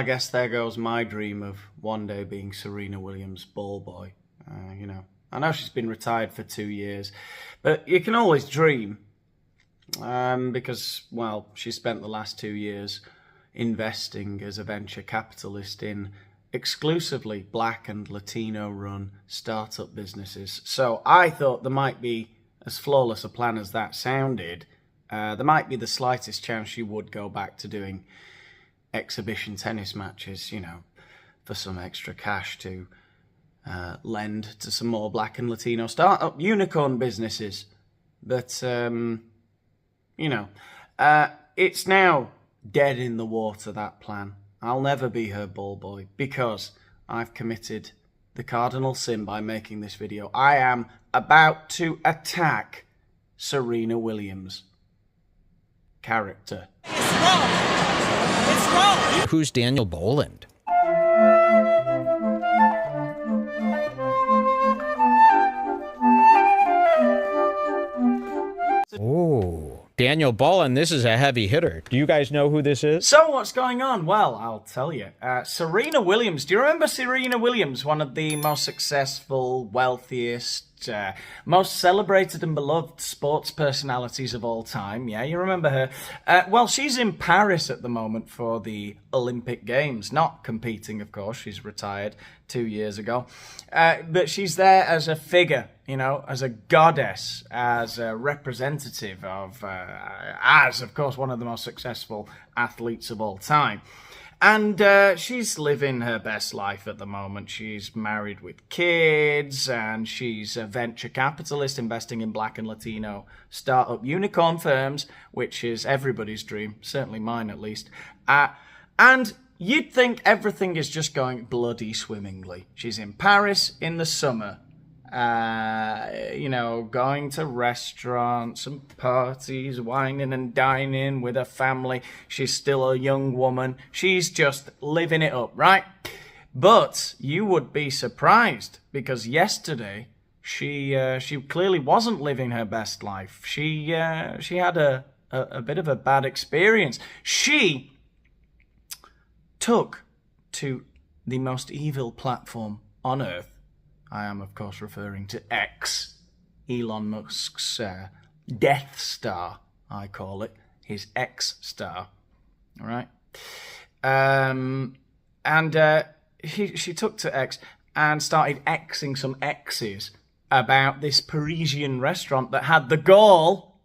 I guess there goes my dream of one day being Serena Williams' ball boy. You know, I know she's been retired for 2 years, but you can always dream. Because, well, she spent the last 2 years investing as a venture capitalist in exclusively Black and Latino-run startup businesses. So I thought there might be, as flawless a plan as that sounded, there might be the slightest chance she would go back to doing exhibition tennis matches, you know, for some extra cash to lend to some more Black and Latino startup unicorn businesses. But, you know, it's now dead in the water, that plan. I'll never be her ball boy because I've committed the cardinal sin by making this video. I am about to attack Serena Williams' character. It's wrong! It's wrong! Who's Daniel Boland? Oh, Daniel Boland, this is a heavy hitter. Do you guys know who this is? So what's going on? Well, I'll tell you. Serena Williams. Do you remember Serena Williams? One of the most successful, wealthiest, most celebrated and beloved sports personalities of all time. Yeah, you remember her. Well, she's in Paris at the moment for the Olympic Games. Not competing, of course. She's retired 2 years ago. But she's there as a figure, you know, as a goddess, as a representative of, as, of course, one of the most successful athletes of all time. And she's living her best life at the moment. She's married with kids, and she's a venture capitalist investing in Black and Latino startup unicorn firms, which is everybody's dream, certainly mine at least. And you'd think everything is just going bloody swimmingly. She's in Paris in the summer, you know, going to restaurants and parties, whining and dining with her family. She's still a young woman. She's just living it up, right? But you would be surprised because yesterday she clearly wasn't living her best life. She had a bit of a bad experience. She took to the most evil platform on earth. I am, of course, referring to X, Elon Musk's Death Star, I call it, his X Star, all right? She took to X and started Xing some X's about this Parisian restaurant that had the goal,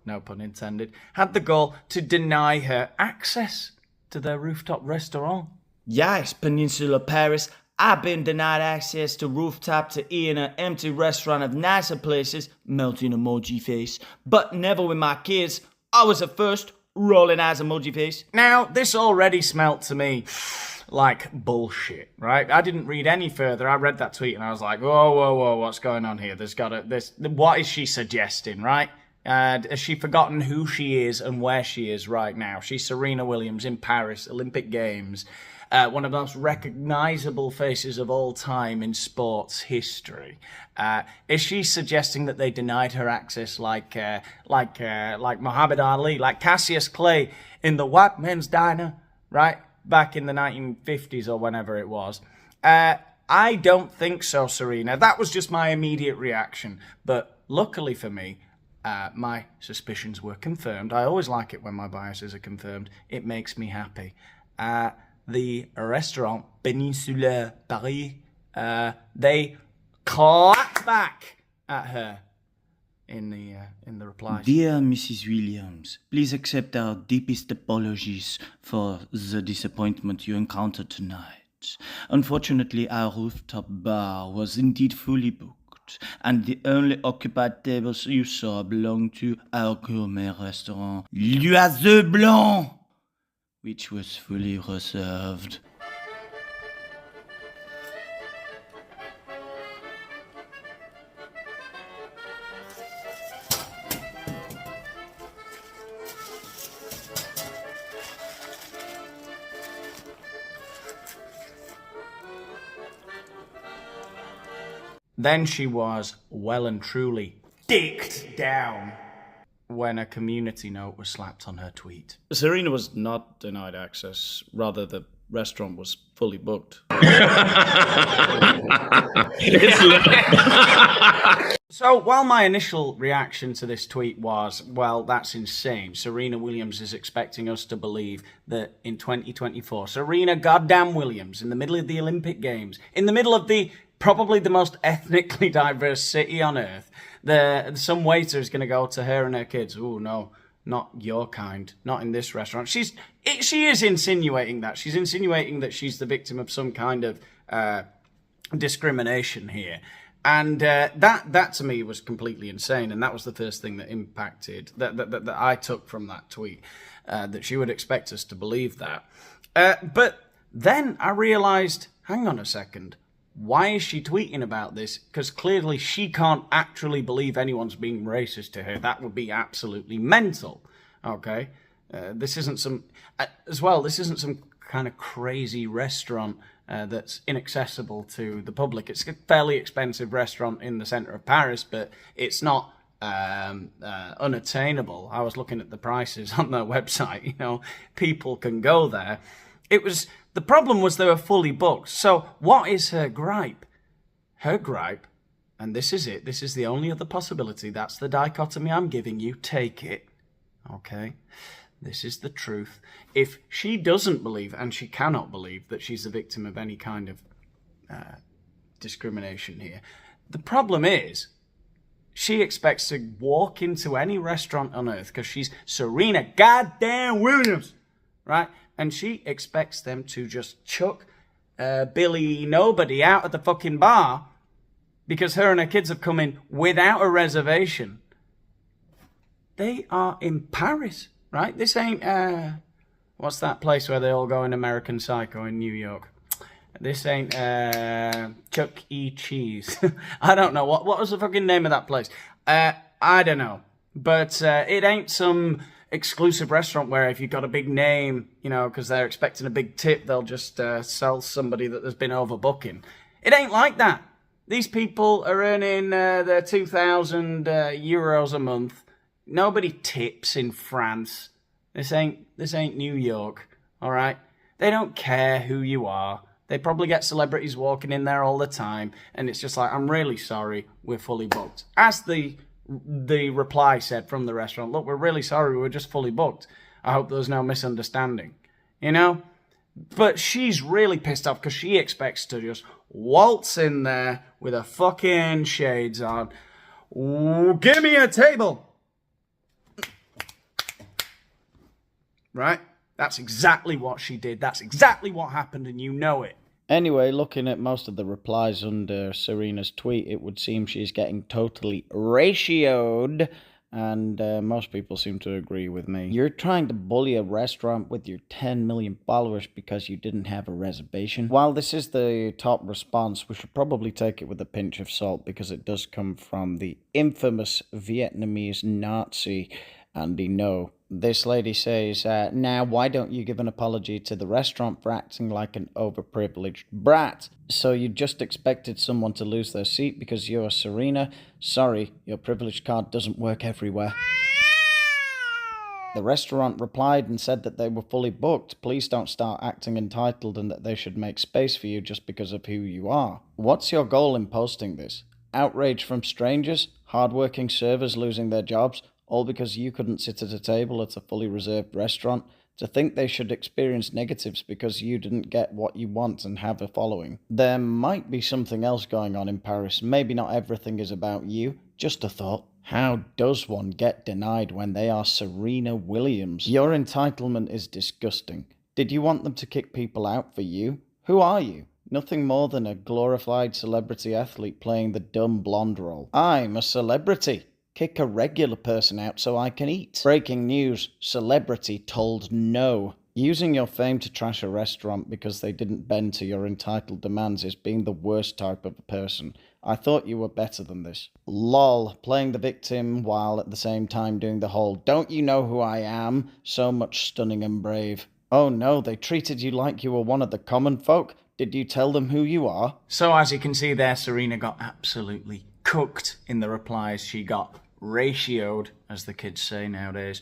no pun intended, had the goal to deny her access to their rooftop restaurant. Yes, Peninsula, Paris. I've been denied access to rooftop to eat in an empty restaurant of nicer places, melting emoji face, but never with my kids. I was the first, rolling eyes emoji face. Now, this already smelt to me like bullshit, right? I didn't read any further. I read that tweet and I was like, whoa, what's going on here? What is she suggesting, right? Has she forgotten who she is and where she is right now? She's Serena Williams in Paris, Olympic Games. One of the most recognizable faces of all time in sports history. Is she suggesting that they denied her access like Muhammad Ali, like Cassius Clay in the White Men's Diner, right? Back in the 1950s or whenever it was. I don't think so, Serena. That was just my immediate reaction. But luckily for me, my suspicions were confirmed. I always like it when my biases are confirmed. It makes me happy. The restaurant Peninsula Paris, they clapped back at her in the replies. Dear Mrs. Williams, please accept our deepest apologies for the disappointment you encountered tonight. Unfortunately, our rooftop bar was indeed fully booked, and the only occupied tables you saw belonged to our gourmet restaurant, L'Oiseau Blanc, which was fully reserved. Then she was well and truly dicked down when a community note was slapped on her tweet. Serena was not denied access. Rather, the restaurant was fully booked. So while my initial reaction to this tweet was, well, that's insane. Serena Williams is expecting us to believe that in 2024, Serena goddamn Williams, in the middle of the Olympic Games, in the middle of probably the most ethnically diverse city on earth, some waiter is going to go to her and her kids, oh no, not your kind, not in this restaurant. She is insinuating that. She's insinuating that she's the victim of some kind of discrimination here. And that to me was completely insane, and that was the first thing that impacted, that I took from that tweet, that she would expect us to believe that. But then I realised, hang on a second, why is she tweeting about this? Because clearly she can't actually believe anyone's being racist to her. That would be absolutely mental, okay? This isn't some kind of crazy restaurant that's inaccessible to the public. It's a fairly expensive restaurant in the centre of Paris, but it's not unattainable. I was looking at the prices on their website. People can go there. The problem was they were fully booked. So what is her gripe? Her gripe, and this is it, this is the only other possibility, that's the dichotomy I'm giving you, take it, okay? This is the truth. If she doesn't believe, and she cannot believe, that she's a victim of any kind of discrimination here, the problem is she expects to walk into any restaurant on earth because she's Serena goddamn Williams, right? And she expects them to just chuck Billy Nobody out of the fucking bar because her and her kids have come in without a reservation. They are in Paris, right? This ain't, what's that place where they all go in American Psycho in New York? This ain't Chuck E. Cheese. I don't know. What was the fucking name of that place? I don't know. But it ain't some exclusive restaurant where if you've got a big name, because they're expecting a big tip, they'll just sell somebody that there's been overbooking. It ain't like that. These people are earning their 2,000 euros a month. Nobody tips in France. This ain't New York, all right? They don't care who you are. They probably get celebrities walking in there all the time, and it's just like, I'm really sorry, we're fully booked. As the reply said from the restaurant, look, we're really sorry, we're just fully booked. I hope there's no misunderstanding, But she's really pissed off because she expects to just waltz in there with her fucking shades on. Ooh, give me a table! Right? That's exactly what she did. That's exactly what happened, and you know it. Anyway, looking at most of the replies under Serena's tweet, it would seem she's getting totally ratioed, and most people seem to agree with me. You're trying to bully a restaurant with your 10 million followers because you didn't have a reservation. While this is the top response, we should probably take it with a pinch of salt because it does come from the infamous Vietnamese Nazi Andy No. This lady says, now why don't you give an apology to the restaurant for acting like an overprivileged brat? So you just expected someone to lose their seat because you're Serena? Sorry, your privilege card doesn't work everywhere. The restaurant replied and said that they were fully booked. Please don't start acting entitled and that they should make space for you just because of who you are. What's your goal in posting this? Outrage from strangers? Hardworking servers losing their jobs? All because you couldn't sit at a table at a fully reserved restaurant? To think they should experience negatives because you didn't get what you want and have a following. There might be something else going on in Paris. Maybe not everything is about you. Just a thought. How does one get denied when they are Serena Williams? Your entitlement is disgusting. Did you want them to kick people out for you? Who are you? Nothing more than a glorified celebrity athlete playing the dumb blonde role. I'm a celebrity. Kick a regular person out so I can eat. Breaking news, celebrity told no. Using your fame to trash a restaurant because they didn't bend to your entitled demands is being the worst type of a person. I thought you were better than this. Lol, playing the victim while at the same time doing the whole, don't you know who I am? So much stunning and brave. Oh no, they treated you like you were one of the common folk. Did you tell them who you are? So as you can see there, Serena got absolutely cooked in the replies. She got ratioed, as the kids say nowadays.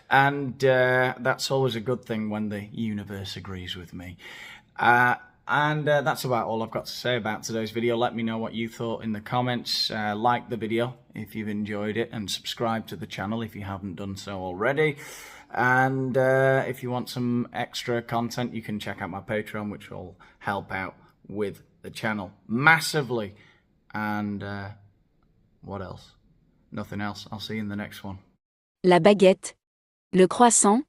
And that's always a good thing when the universe agrees with me. And that's about all I've got to say about today's video. Let me know what you thought in the comments. Like the video if you've enjoyed it, and subscribe to the channel if you haven't done so already. And if you want some extra content, you can check out my Patreon, which will help out with the channel massively. And what else? Nothing else. I'll see you in the next one. La baguette. Le croissant.